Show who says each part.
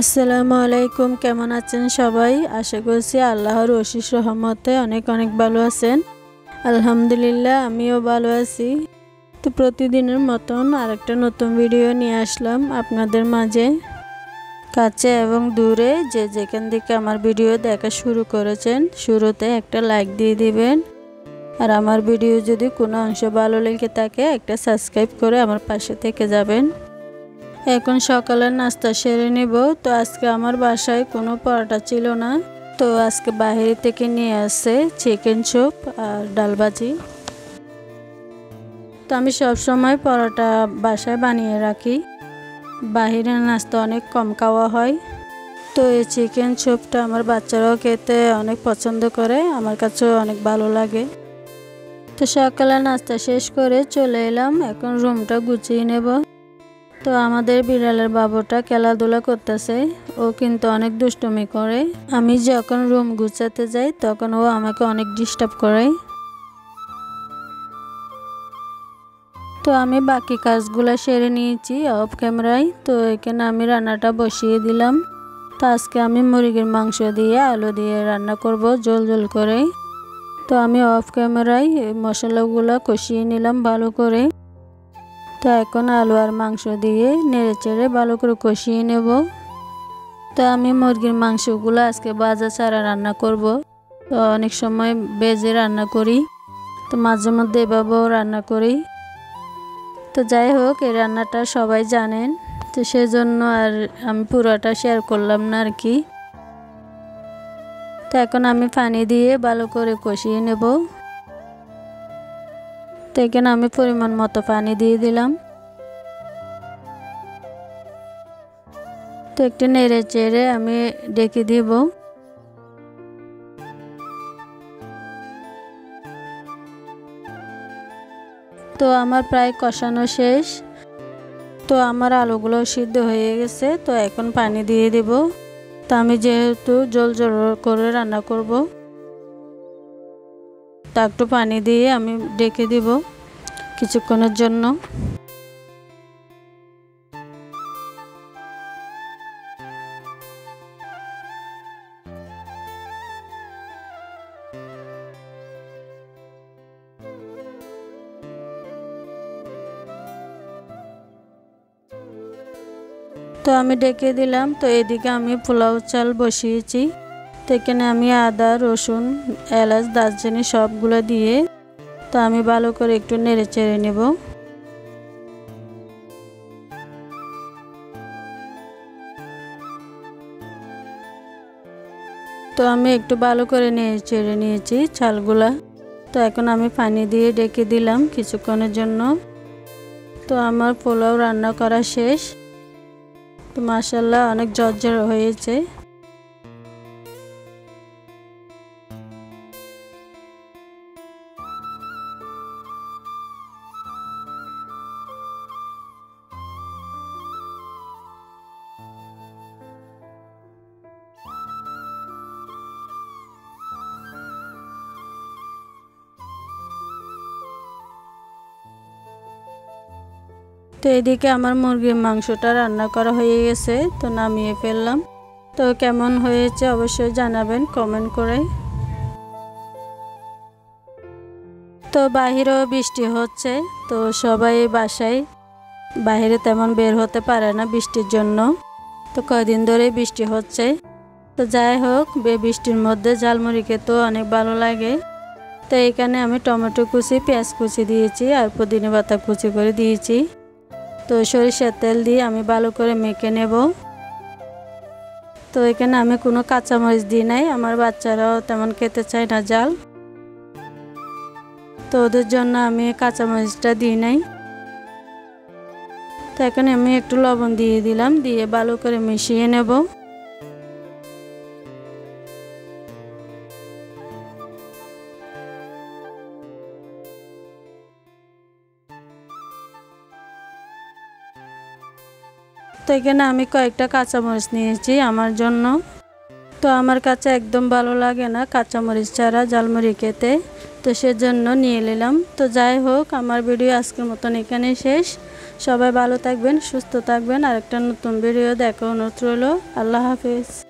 Speaker 1: আসসালামু আলাইকুম, কেমন আছেন সবাই? আশা করছি আল্লাহর অশেষ রহমতে অনেক অনেক ভালো আছেন। আলহামদুলিল্লাহ, আমিও ভালো আছি। তো প্রতিদিনের মতন আরেকটা নতুন ভিডিও নিয়ে আসলাম আপনাদের মাঝে। কাছে এবং দূরে যে যেখান থেকে আমার ভিডিও দেখা শুরু করেছেন, শুরুতে একটা লাইক দিয়ে দিবেন। আর আমার ভিডিও যদি কোনো অংশ ভালো লেগে থাকে, একটা সাবস্ক্রাইব করে আমার পাশে থেকে যাবেন। এখন সকালের নাস্তা সেরে নেব। তো আজকে আমার বাসায় কোনো পরোটা ছিল না, তো আজকে বাইরে থেকে নিয়ে আসছে চিকেন স্যুপ আর ডাল ভাজি। তো আমি সবসময় পরোটা বাসায় বানিয়ে রাখি, বাহিরের নাস্তা অনেক কম খাওয়া হয়। তো এই চিকেন স্যুপটা আমার বাচ্চারাও খেতে অনেক পছন্দ করে, আমার কাছেও অনেক ভালো লাগে। তো সকালের নাস্তা শেষ করে চলে এলাম, এখন রুমটা গুছিয়ে নেব। তো আমাদের বিড়ালের বাবুটা খেলাধুলা করতেছে, ও কিন্তু অনেক দুষ্টুমি করে। আমি যখন রুম গুছাতে যাই তখন ও আমাকে অনেক ডিস্টার্ব করে। তো আমি বাকি কাজগুলো সেরে নিয়েছি অফ ক্যামেরায়। তো এখানে আমি রান্নাটা বসিয়ে দিলাম। তো আজকে আমি মুরগির মাংস দিয়ে আলু দিয়ে রান্না করব ঝোল ঝোল করে। তো আমি অফ ক্যামেরায় মশলাগুলো কষিয়ে নিলাম ভালো করে। তো এখন আলু আর মাংস দিয়ে নেড়ে চেড়ে ভালো করে কষিয়ে নেব। তো আমি মুরগির মাংসগুলো আজকে ভাজা ছাড়া রান্না করব। তো অনেক সময় ভেজে রান্না করি, তো মাঝে মধ্যে এভাবেও রান্না করি। তো যাই হোক, এই রান্নাটা সবাই জানেন, তো সেজন্য আর আমি পুরোটা শেয়ার করলাম না আর কি। তো এখন আমি পানি দিয়ে ভালো করে কষিয়ে নেব। তো এখানে আমি পরিমাণ মতো পানি দিয়ে দিলাম। তো একটু নেড়ে চেড়ে আমি ডেকে দিব। তো আমার প্রায় কষানো শেষ। তো আমার আলুগুলো সিদ্ধ হয়ে গেছে, তো এখন পানি দিয়ে দিব। তো আমি যেহেতু ঝোল ঝোল করে রান্না করব, তা একটু পানি দিয়ে আমি ডেকে দিব কিছুক্ষণের জন্য। তো আমি ডেকে দিলাম। তো এদিকে আমি পোলাও চাল বসিয়েছি। তো এখানে আমি আদা, রসুন, এলাচ, দারচিনি সবগুলো দিয়ে তো আমি ভালো করে একটু নেড়ে চেড়ে নেব। তো আমি একটু ভালো করে নেড়ে চেড়ে নিয়েছি চালগুলা। তো এখন আমি পানি দিয়ে ডেকে দিলাম কিছুক্ষণের জন্য। তো আমার পোলাও রান্না করা শেষ। তো মাশাআল্লাহ অনেক ঝরঝরে হয়েছে। তো এদিকে আমার মুরগির মাংসটা রান্না করা হয়ে গেছে, তো নামিয়ে ফেললাম। তো কেমন হয়েছে অবশ্যই জানাবেন কমেন্ট করে। তো বাহিরেও বৃষ্টি হচ্ছে, তো সবাই বাসায়, বাইরে তেমন বের হতে পারে না বৃষ্টির জন্য। তো কয়দিন ধরে বৃষ্টি হচ্ছে। তো যাই হোক, বৃষ্টির মধ্যে ঝালমুড়ি খেতে অনেক ভালো লাগে। তো এখানে আমি টমেটো কুচি, পেঁয়াজ কুচি দিয়েছি আর পুদিনা পাতা কুচি করে দিয়েছি। তো সরিষার তেল দিয়ে আমি ভালো করে মেখে নেব। তো এখানে আমি কোনো কাঁচামরিচ দিই নাই, আমার বাচ্চারাও তেমন খেতে চায় না ঝাল, তো ওদের জন্য আমি কাঁচামরিচটা দিই নাই। তো এখানে আমি একটু লবণ দিয়ে দিলাম, দিয়ে ভালো করে মিশিয়ে নেব। তো এখানে আমি কয়েকটা কাঁচামরিচ নিয়েছি আমার জন্য। তো আমার কাছে একদম ভালো লাগে না কাঁচামরিচ ছাড়া ঝালমুড়ি খেতে, তো সেজন্য নিয়ে নিলাম। তো যাই হোক, আমার ভিডিও আজকের মতন এখানেই শেষ। সবাই ভালো থাকবেন, সুস্থ থাকবেন। আর একটা নতুন ভিডিও দেখা অনুরোধ রইল। আল্লাহ হাফেজ।